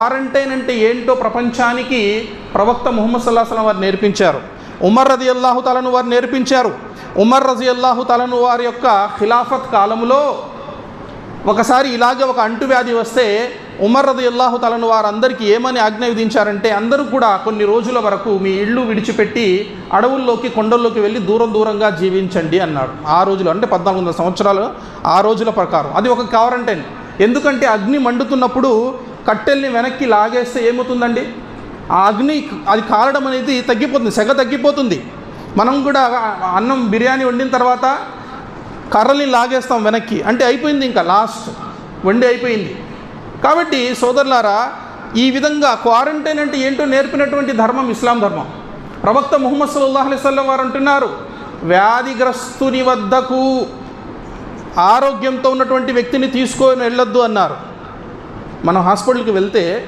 Quarantine అంటే ఏంటో ప్రపంచానికి ప్రవక్త ముహమ్మద్ సల్లల్లాహు అలైహి వసల్లం వారు నేర్పించారు. ఉమర్ రజియల్లాహు తాలాను వారు నేర్పించారు. ఉమర్ రజియల్లాహు తాలాను వారి యొక్క ఖిలాఫత్ కాలంలో ఒకసారి ఇలాగే ఒక అంటువ్యాధి వస్తే ఉమర్ రజియల్లాహు తాలాను వారు అందరికీ ఏమని ఆజ్ఞ విధించారంటే, అందరూ కూడా కొన్ని రోజుల వరకు మీ ఇళ్ళు విడిచిపెట్టి అడవుల్లోకి కొండల్లోకి వెళ్ళి దూరంగా జీవించండి అన్నాడు. ఆ రోజులు అంటే 1400 సంవత్సరాలు ఆ రోజుల ప్రకారం అది ఒక క్వారంటైన్. ఎందుకంటే అగ్ని మండుతున్నప్పుడు కట్టెల్ని వెనక్కి లాగేస్తే ఏమవుతుందండి, ఆ అగ్ని అది కాలడం అనేది తగ్గిపోతుంది, సెగ తగ్గిపోతుంది. మనం కూడా అన్నం బిర్యానీ వండిన తర్వాత కర్రల్ని లాగేస్తాం వెనక్కి, అంటే అయిపోయింది, ఇంకా లాస్ట్ వండి అయిపోయింది. కాబట్టి సోదరులారా, ఈ విధంగా క్వారంటైన్ అంటే ఏంటో నేర్పినటువంటి ధర్మం ఇస్లాం ధర్మం. ప్రవక్త ముహమ్మద్ సల్లల్లాహు అలైహి వసల్లం వారు అంటున్నారు, వ్యాధిగ్రస్తుని వద్దకు ఆరోగ్యంతో ఉన్నటువంటి వ్యక్తిని తీసుకొని వెళ్ళొద్దు అన్నారు. మనం హాస్పిటల్కి వెళ్తే